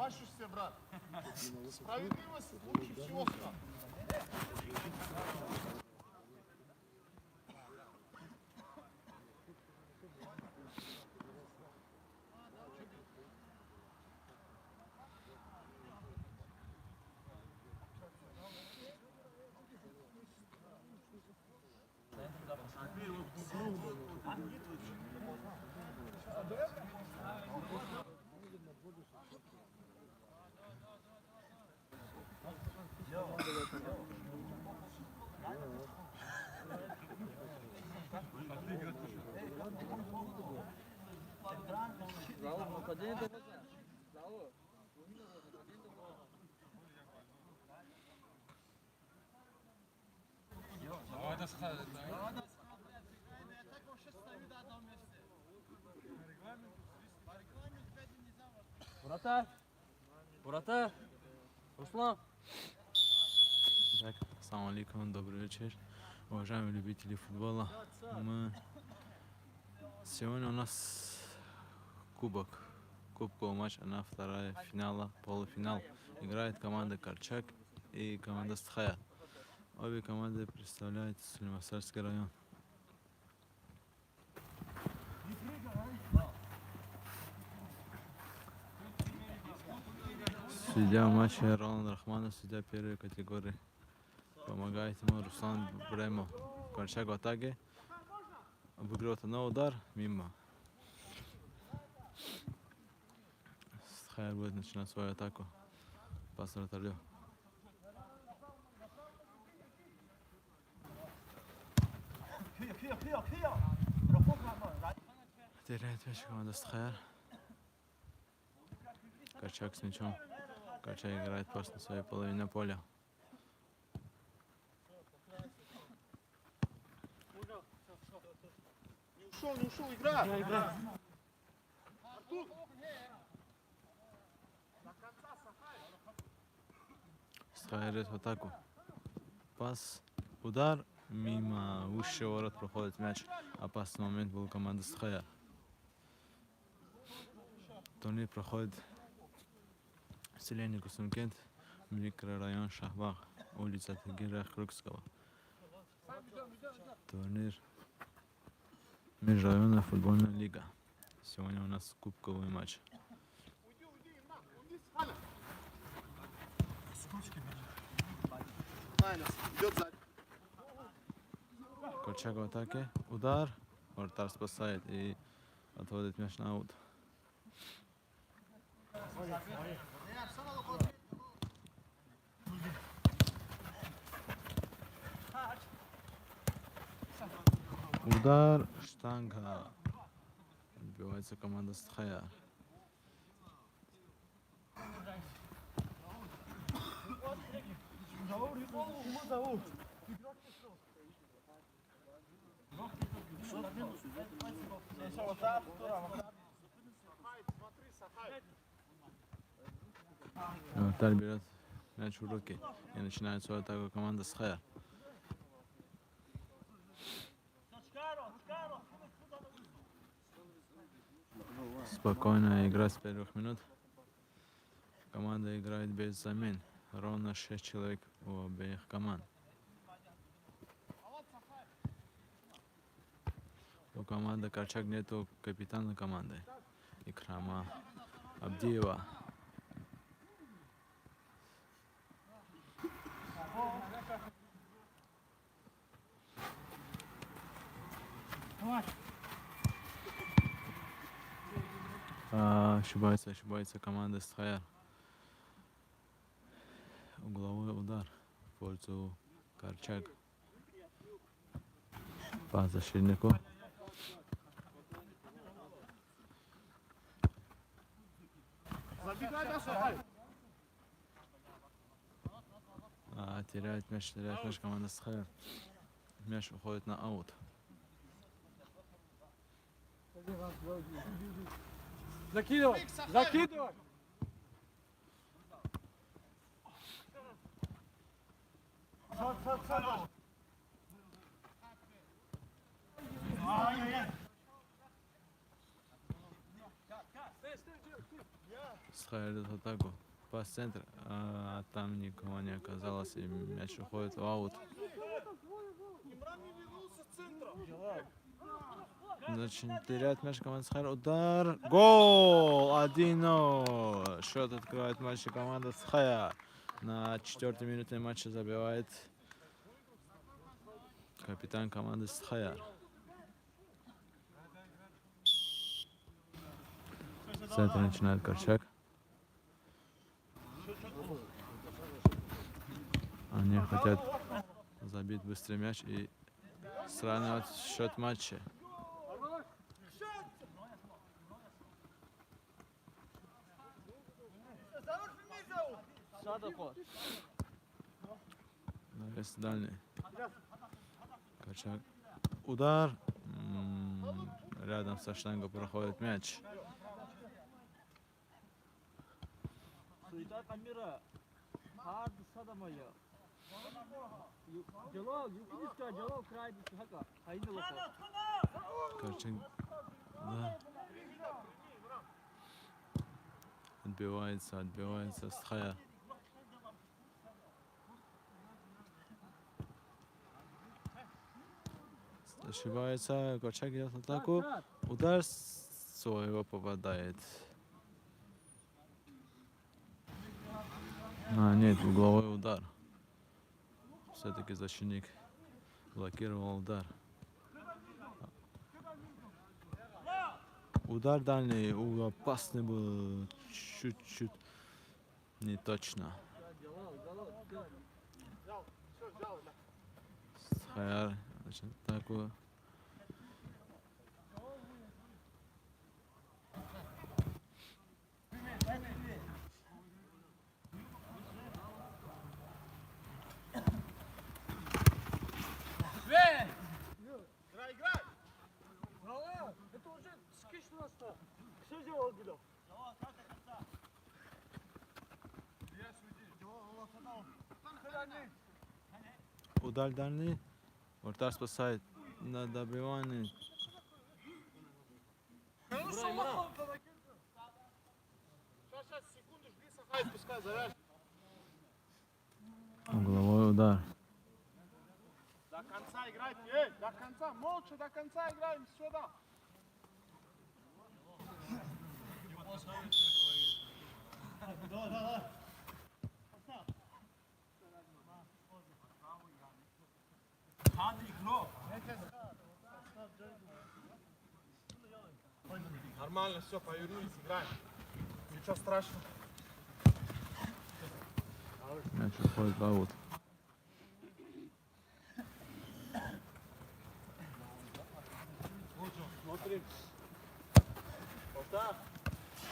Соглашишься, брат? Справедливость лучше всего, брат. Вратарь! Вратарь! Руслан! Так, ассаламу алейкум, добрый вечер, уважаемые любители футбола. Сегодня у нас кубковый матч, она вторая финала, полуфинал. Играет команда Карчак и команда Стхая. Обе команды представляют Сулеймасарский район. Судья матча Роланд Рахманов, судья первой категории. Помогает ему Руслан Бремов. Карчак в атаке. Обыгрывает на удар, мимо. Стхая будет начинать свою атаку. Пас вратарю. Теряет мяч команда Стхая. Карчак с мячом. Карчак играет пас на своей половине поля. Не ушел, игра! Артур! Стхая идет в атаку. Пас, удар, мимо высшего ворот проходит мяч. Опасный момент был команда Стхая. Турнир проходит в селении Кусумкент, микрорайон Шахбаг, улица Тагира Хрукского. Турнир межрайонная футбольная лига. Сегодня у нас кубковый матч. Идет сзади. Карчак в атаке, удар, вратарь спасает и отводит мяч на аут. Удар, штанга. Отбивается команда Стхая. Вратарь берет мяч в руки и начинает свою атаку команда Стхая. Спокойная игра с первых минут. Команда играет без замен. Ровно 6 человек у обеих команд. У команды Карчак нету капитана команды. Икрама Абдиева. Ошибается команда Стхая. Угловой удар в пользу Карчак. Пас защитнику. Теряет мяч команда Стхая. Мяч уходит на аут. Закидывай! Закидывай! Схая идет в атаку. Пас в центр, а там никого не оказалось, и мяч уходит в аут. Имран не вернулся с центра. Значит, теряет мяч команда Схая. Удар. Гол! 1-0. Счет открывает матч команда Схая. На 4-й минуте матча забивает капитан команды Схая. В центре начинает Корчак. Они хотят забить быстрый мяч и сравнивать счет матча. Навес дальний. Корчак. Удар. Рядом со штангой проходит мяч. Суета камера. Hard садамая. Jalal, юкидиска, Jalal край хака. Хайны локо. Корчак. Да. Отбивается Схая. Ошибается, Корчак идет в атаку. Удар своего попадает. Нет, угловой удар. Все-таки защитник блокировал удар. Удар дальний, опасный был. Чуть-чуть не точно. Схаяр, значит, такую. Играй! Это уже скучно стало. Что делал Гидов? Удар дальний. Вратарь спасает на добивание. Сейчас, секунду, жди, Сахай, пускай завяжет. Угловой удар. До конца играйте, до конца, молча до конца играем сюда. Нормально, все, повернулись, играем. Ничего страшного. Мяч уходит в аут. Смотри. Вот так.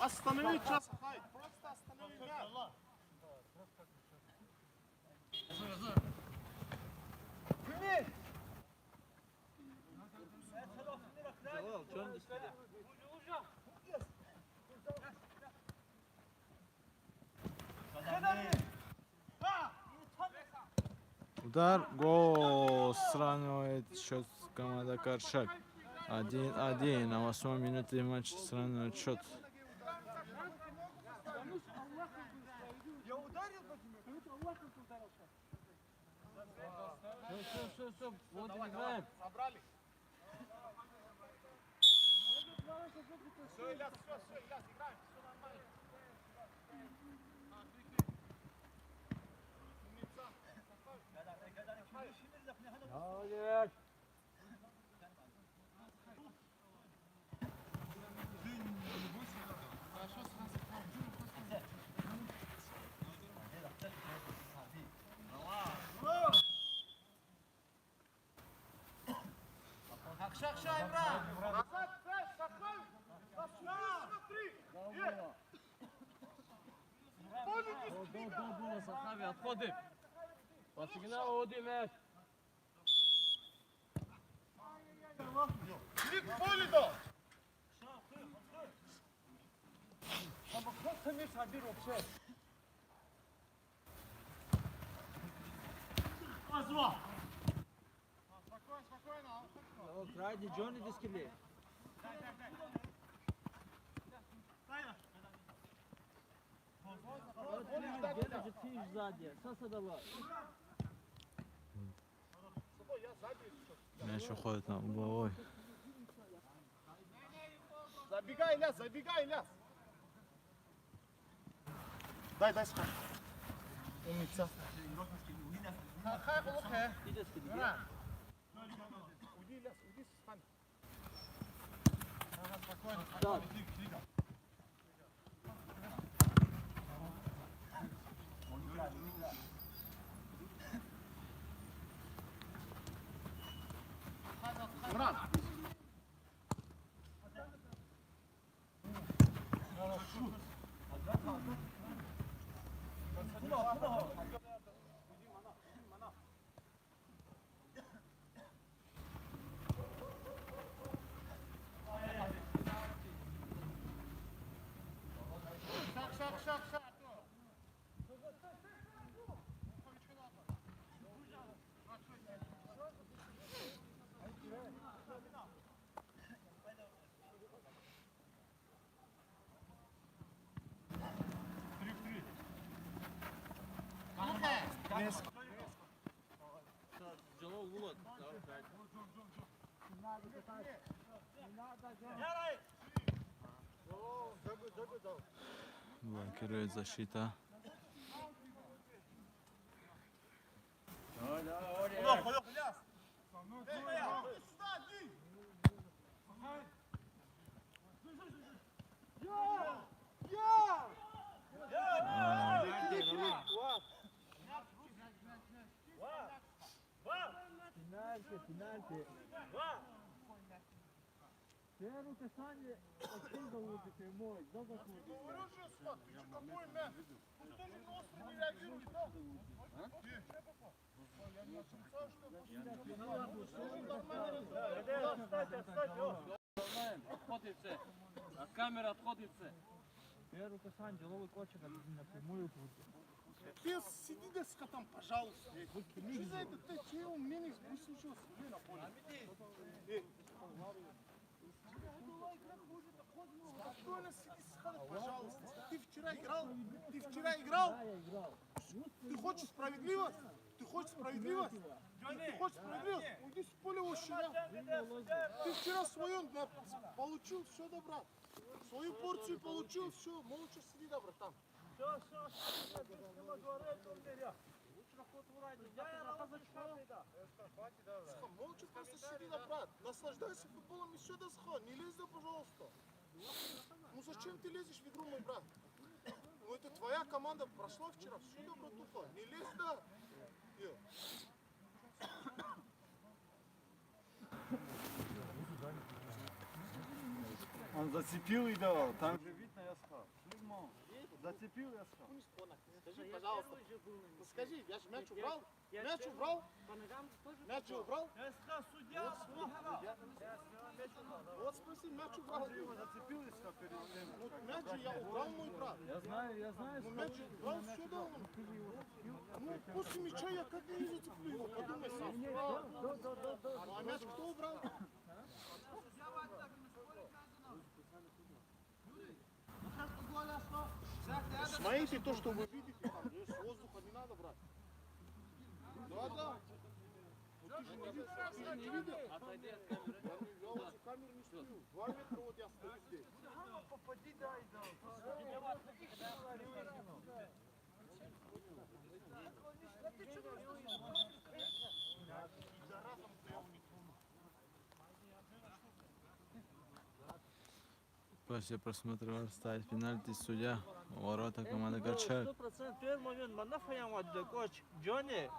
Останови час, Сахай. Просто останови мяч. Удар, гол, сравнивает счет команда Корчак. 1-1, на 8 минуте матча сравнивает счет. Я ударил, Все, вот играем. собрали. Все, Ильяс, играем, все нормально. Молодец. Шах, Имран. Назад, Сахай. Смотри. До, Сахави, отходим. По сигналу один мяч. Клик в поле, да. Кто мяч отбил вообще? Спокойно. Крайди Джонни дискили. Гледа, че ти сзади. Саса давай. Я сзади еще. Мяч уходит на угловой. Забегай, Ильяс, забегай, Ильяс. Дай скажи. Умница. Хай, лоха. Иди скиди. Уйди, Ильяс, уйди, стань. Спокойно. Да. Брат. Шаг. Джалал Вулат. Блокирует защита. Пенальти. Первое касание, откуда лучше мой, да заходит. Говорю же, Скотт, ты что такой мяч? Он тоже на остров не реагирует, да? Я не отрицаю, что... Отходится. От камеры отходится. Первое касание, деловой кочек, напрямую крутит. Ты сиди деска там, пожалуйста. Что за это ты? Чего у меня не случилось? Иди на поле. Спокойно сиди, пожалуйста. Ты вчера играл? Да, я играл. Ты хочешь справедливость? Ты хочешь справедливость? Уйди с поля ущеря. Ты вчера свою получил, все, да, брат. Свою порцию получил, все, молча сиди, да, братан. Молча просто сиди, да, брат. Наслаждайся футболом и все, да, не лезь, да, пожалуйста. Ну зачем ты лезешь в игру, мой брат? Ну это твоя команда прошла вчера, все, да, братуха, не лезь, да. Он зацепил и давал. Там же видно, я сказал. Зацепил, я сказал. Скажи, пожалуйста. Ну скажи, я же мяч убрал? Мяч убрал? Мяч убрал? Я сказал, судья, Вот спроси, мяч убрал. зацепил и сказал перед тем. Ну мяч же я убрал, мой брат. Я знаю. Ну мяч же убрал, все, да. Ну после мяча я как не зацеплю его, подумай сам. Ну а мяч кто убрал? Смотрите то, что вы видите, там же с воздуха не надо брать. Да. Ну, ты же не видишь, ты не видел? Отойди от камеры. Я возле камеры не стою. 2 метра вот я стою здесь. После просмотра ставит пенальти судья. Ворота команды Горчак. 100% первый момент. Мана фаямат да коч. Джонни.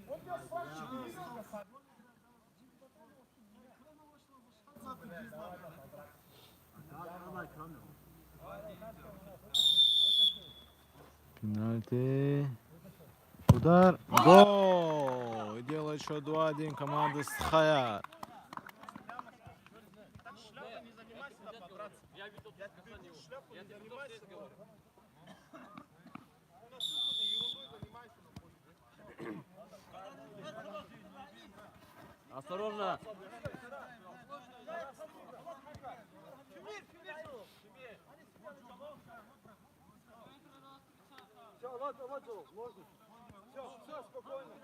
Вот я с вами не видел, Пенальти. Удар. Гол! И делает счет 2-1 команда Схаяр. Шляпа не занимайся на подраться. Я видел, Я тебе говорю, шляпу я не тебе занимайся здесь на говорю. Ну, на сухо ерундой занимайся на поле. Осторожно! Все, ладно, можно. Все, спокойно.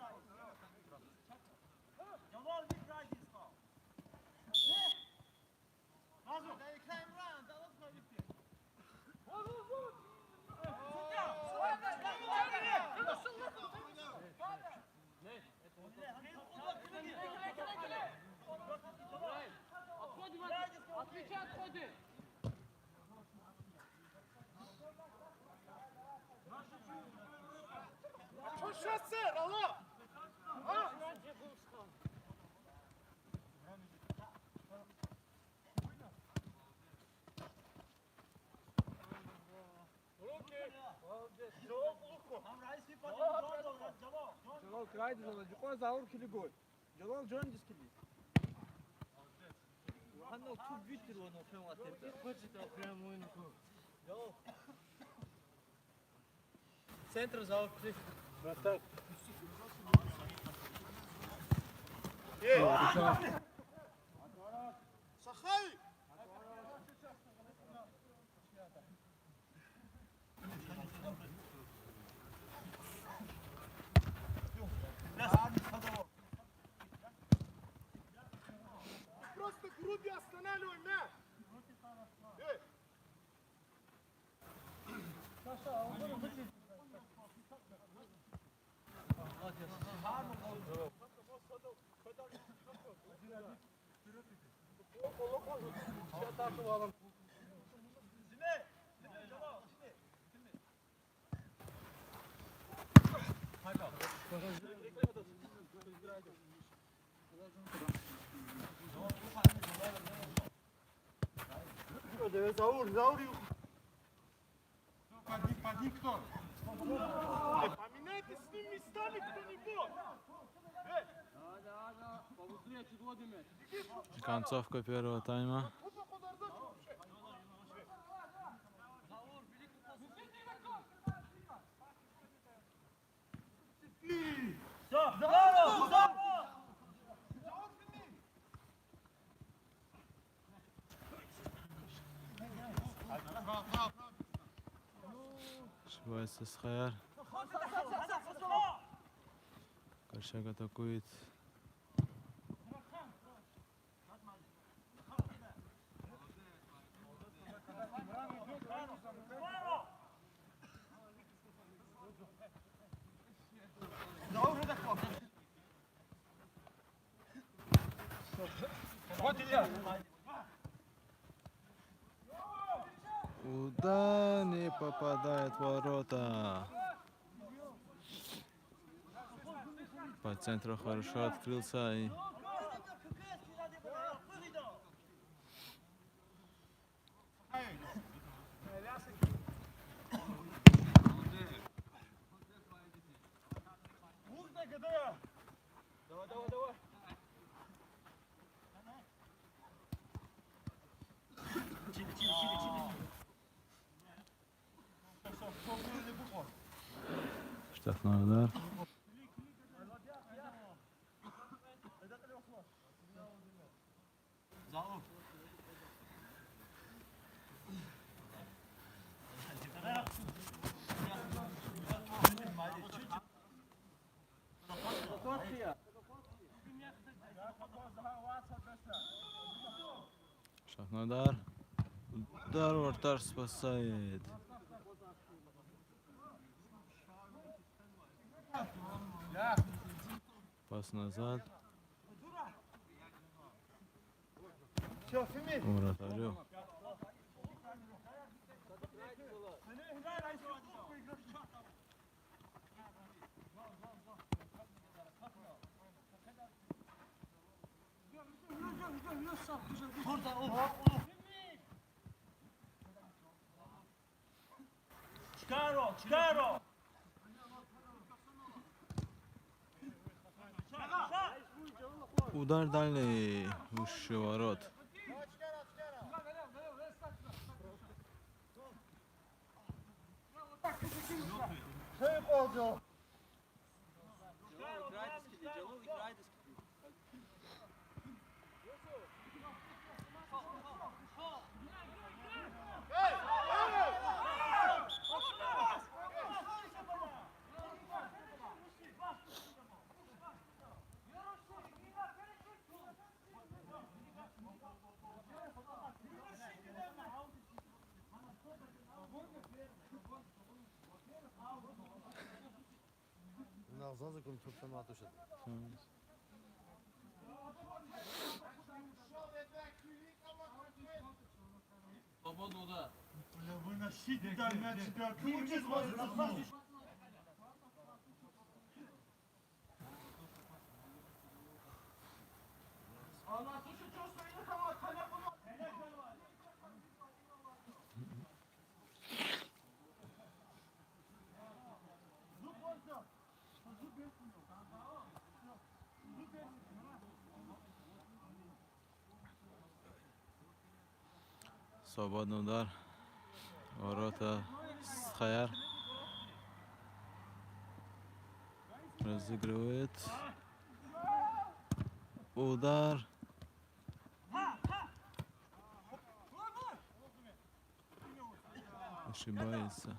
Отвечай, отходи! Что сейчас, сэр? Алло! А? Jalal kraydı Jalal. Yukarı zavur kili gol. Jalal John diskili. Hanno tut bitir onu film atayım. Хочете прямо oyunu. Центр за окружение. Сахави! Просто груди останавливай мяч! Эй! Заур, поди, кто? Поменяйте с ним местами кто-нибудь! Да, побыстрее, чуть воды мяч. Концовка первого тайма. Ошибается Схаяр. Коршак атакует. Вот Илья. Удар не попадает в ворота. По центру хорошо открылся и Давай. штрафной удар. Штрафной удар. Удар вратарь спасает. Пас назад. Все, Фемид! Вратарю. удар дали уж ворот. Şey yapacağım. Ağzına zakonu topsama atışın. Свободно удар. Выносите дай мяч себя. Крутись, возьмите. Свободный удар. Ворота Схаяр. Разыгрывает. Удар. Ошибается.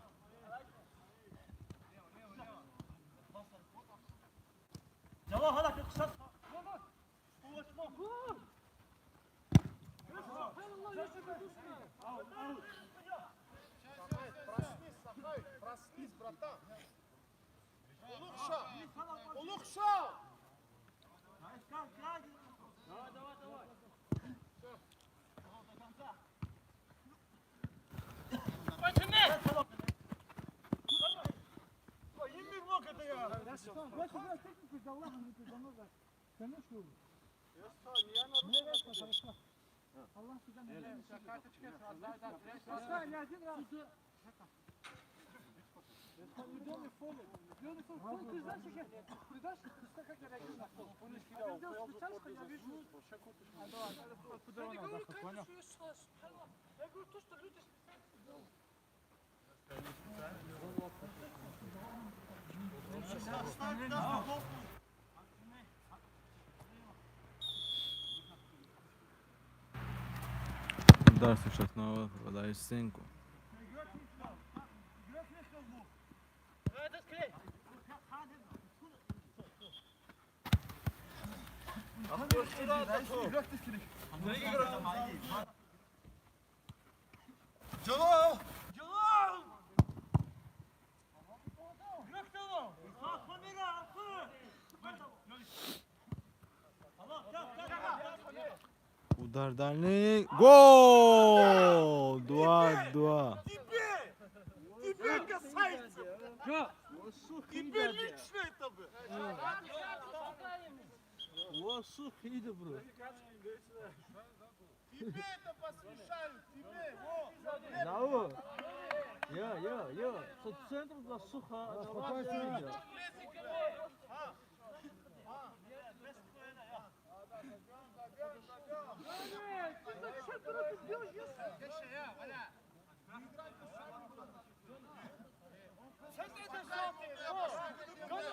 Проснись, братан. Улучшал. Улучшал. Удар Сушакнова попадает в стенку. Jalal. Удар дальний. Гол! 2-2. Тебе касается. Тебе лично это бы. Тебе это посвящают. Тебе. Во.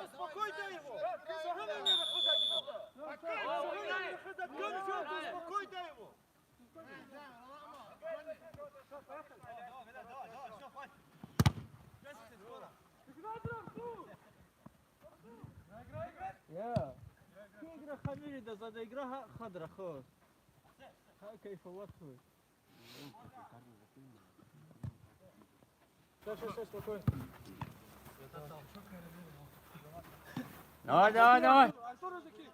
Успокойте его! Успокойте его! игра Хамирида, за игра Хадра, хос. Кайфовать. Все, спокойно. Давай. Артур Закир!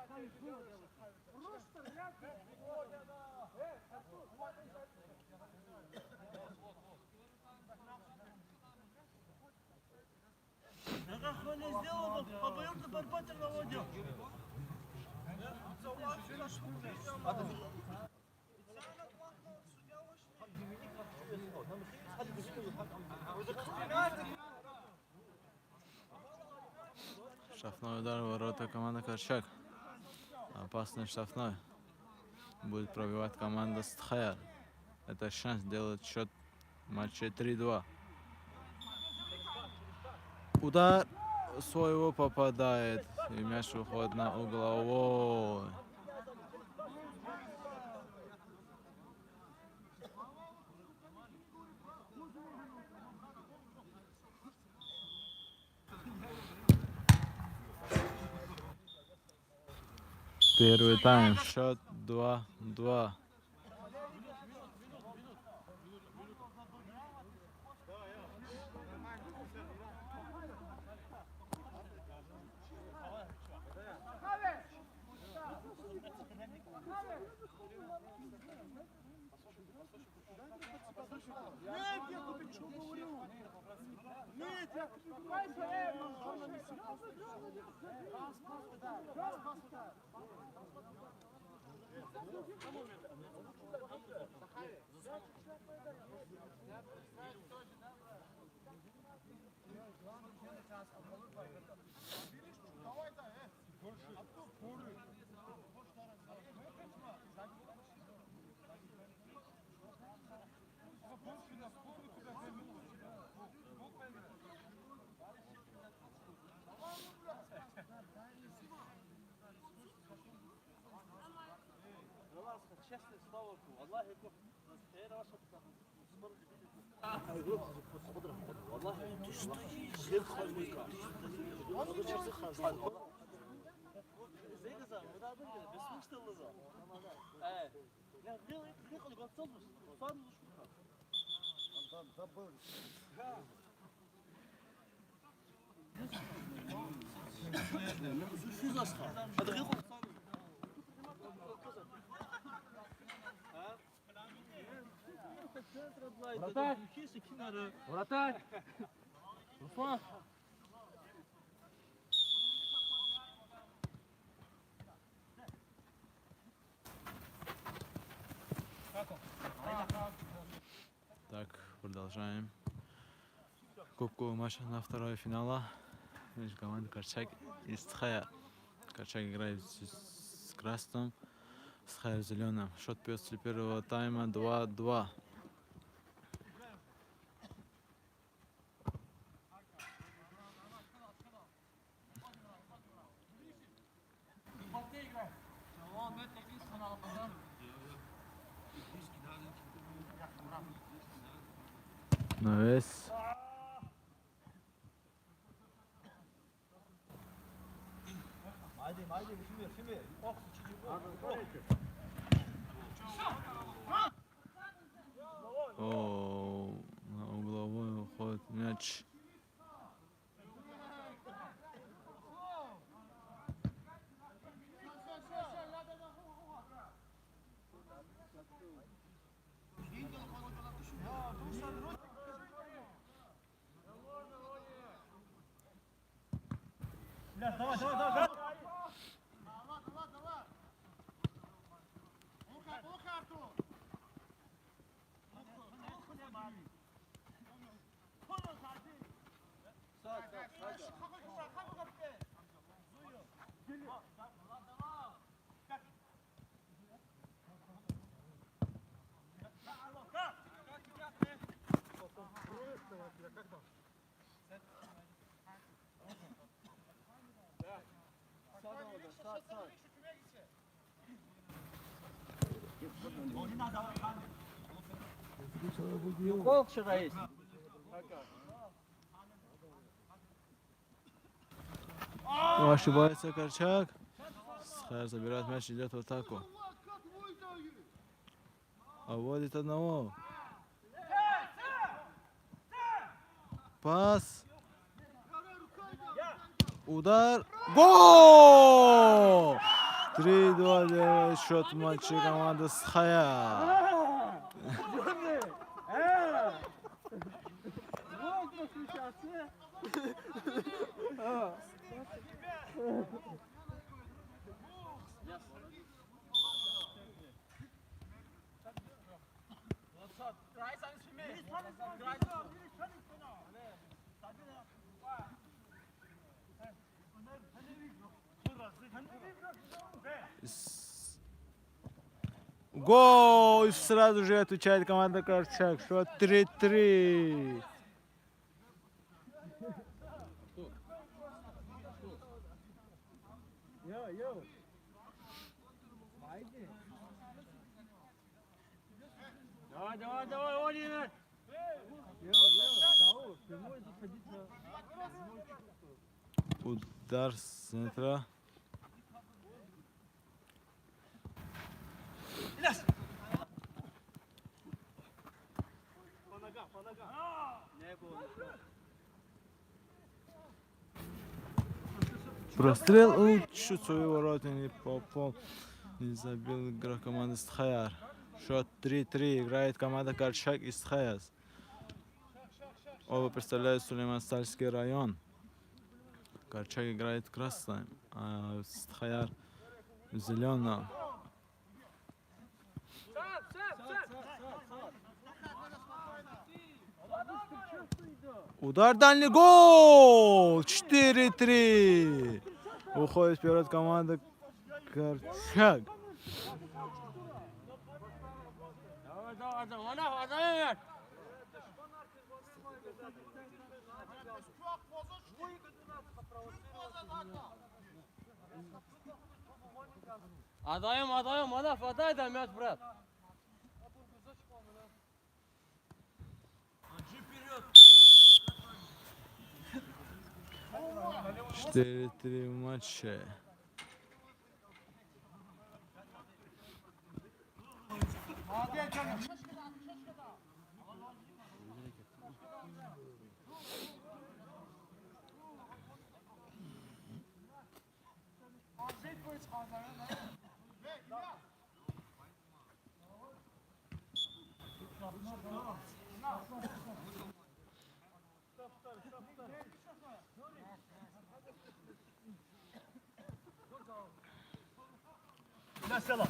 Стой с ним! Ему тяжело! Штрафной удар в ворота команды Корчак. Опасный штрафной. Будет пробивать команда Стхая. Это шанс сделать счет в матче 3-2. Удар своего попадает. И мяч выходит на угловой. Первый тайм. Счет 2-2. Нет, я тебе что говорю? Нет, я тебе говорю. Давай, да, Честное слово, Аллахи, Вратарь! Вратарь! Руслан! Так, продолжаем. Кубковый матч на второе финала между командой Корчак и Стхая. Корчак играет с красным, Стхая в зеленом. Счет после первого тайма 2-2. Навес. О, на угловой уходит мяч. Гол вчера есть. Ошибается Корчак. Стхая забирает мяч, идет в атаку. Обводит одного. Пас. Удар. Гол! 3-2 делает счет в матче команды Стхая. Вот сейчас, Гол! Сразу же отвечает команда Корчак. Счет 3-3. Давай, Оливер! Удар с центра. Прострел, чуть свои ворота не попал, не забил игрок команды Стхаяр. Счет 3-3, играет команда Корчак и Стхаяс. Оба представляют Сулейман-Стальский район. Корчак играет в красном, а Стхаяр в зеленом. Удар, дальний гол! 4-3. Уходит вперед команда Корчак. Давай! Отдаем, отдай, да, мяч, брат. 4-3 в матче.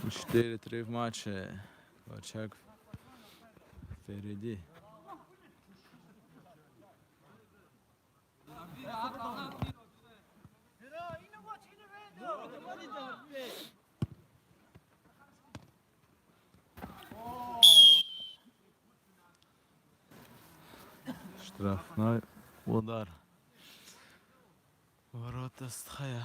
Четыре 3 в матче. Корчак впереди. Штрафной удар. Ворота Стхаяр.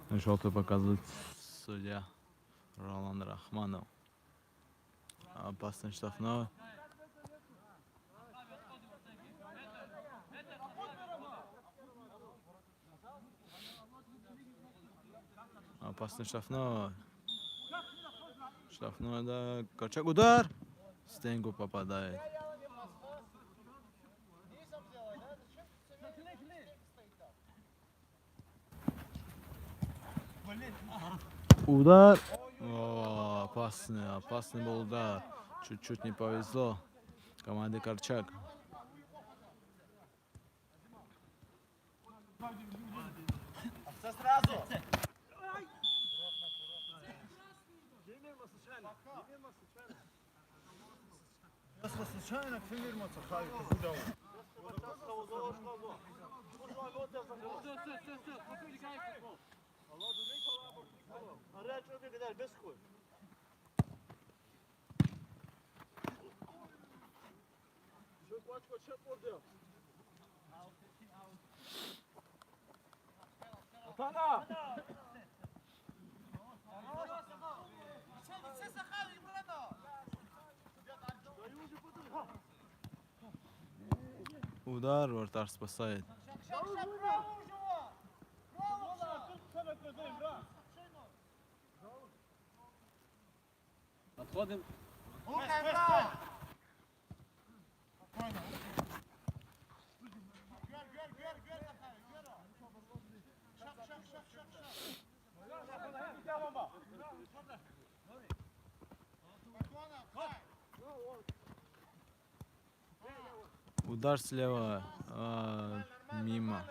Желтый показывает судья Ролан Рахманов. Опасный штрафной. Опасный штрафной. Штрафной, да. Корчак, удар. Стенгу попадает. Удар. О, опасный был удар. Чуть-чуть не повезло команде Корчак. Случайно, фирматься, хай, куда он? Удар, вратарь спасает. Отходим. Удар слева. Мимо.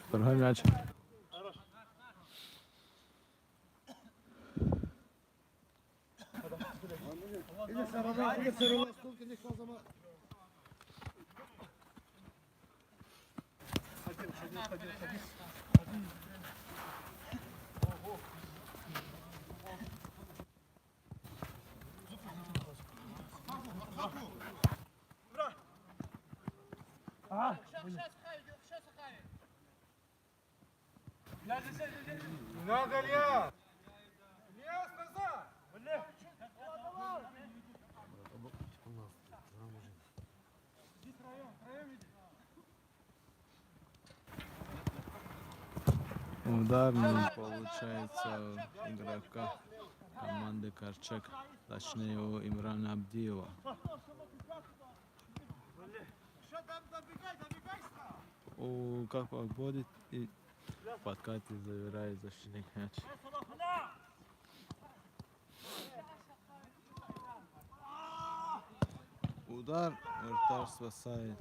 Второй мяч. İyi sarılar, iyi sarılar. Сколько не хвазама. Надо, Ильяс! Ильяс, назад! Удар не получается у игрока команды Корчак, точнее у Имрана Абдиева. Как подводит и подкатит, забирает защитник мяч. Удар, вратарь спасает.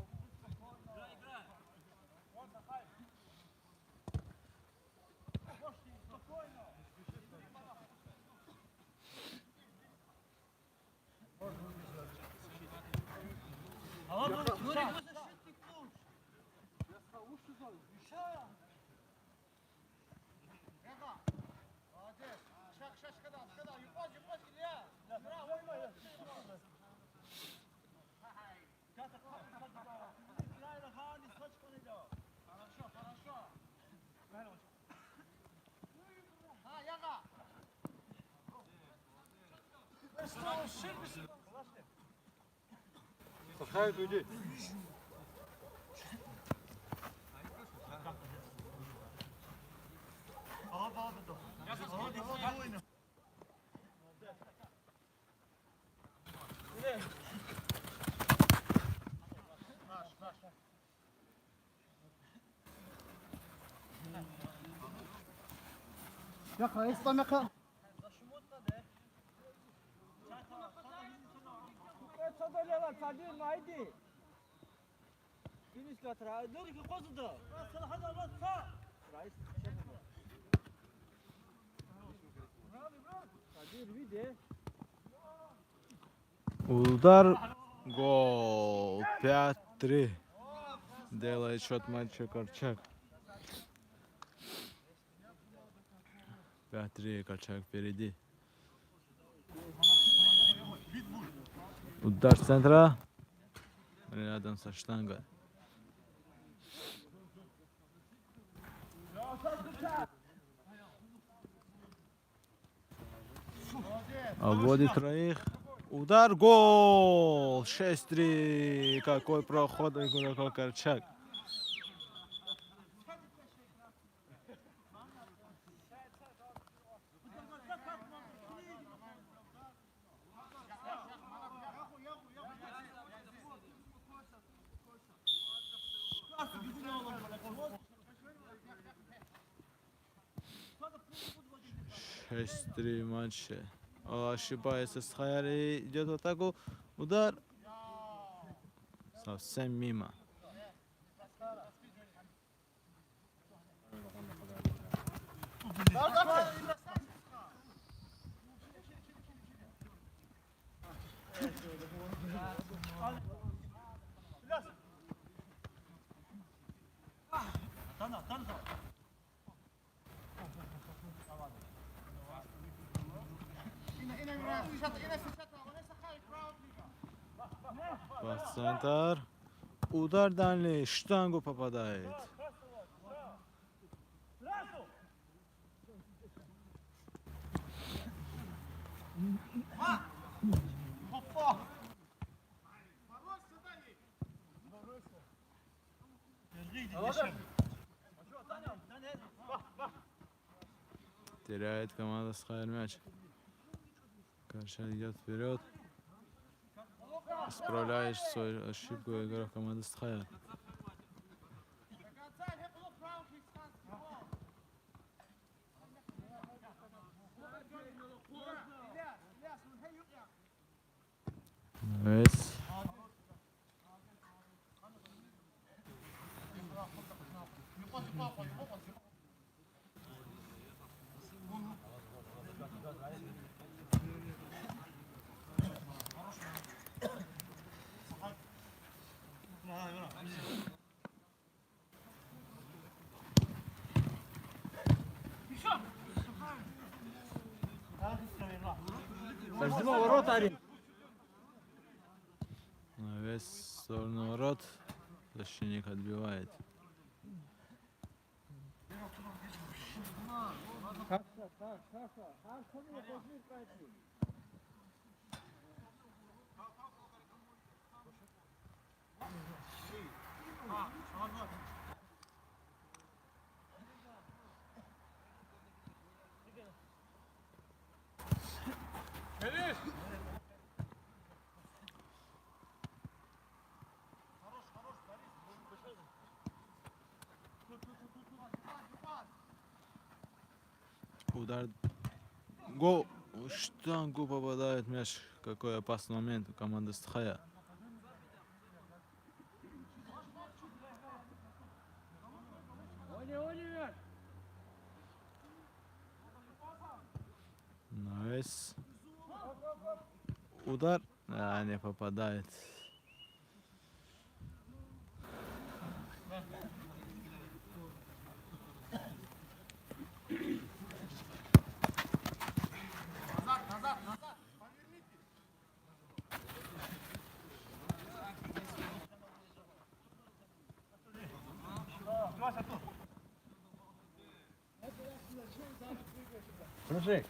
Подхай, уйди. Яха, ислам яха. Садалева, садир, найди. Финиш катра, дөрки козуда. Райс, садир, види. Удар, гол, 5-3. Делает счет матча Корчак. 5-3, Корчак впереди. Удар с центра. Рядом со штангой. Обводит троих. Удар, гол! 6-3. Какой проход игрока Корчак. Шесть-три матча. Ошибается Схаяри, идет в атаку. Удар. Совсем мимо. Под центр. Удар дальний. Штангу попадает. Теряет команда Схайр мяч. Корчак идет вперед. Исправляет свою ошибку игрок команды Схайр. Весь. Сождемо ворота, Арин. Весь в сторону ворот. Защитник отбивает. Удар. Гол. В штангу попадает мяч. Какой опасный момент у команды Стхая. Найс. Удар. А, не попадает. Мужик.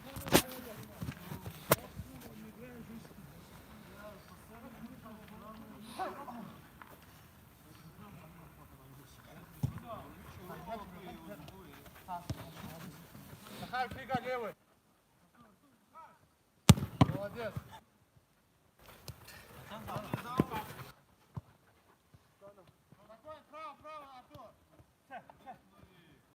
Захар, фига левый. Молодец.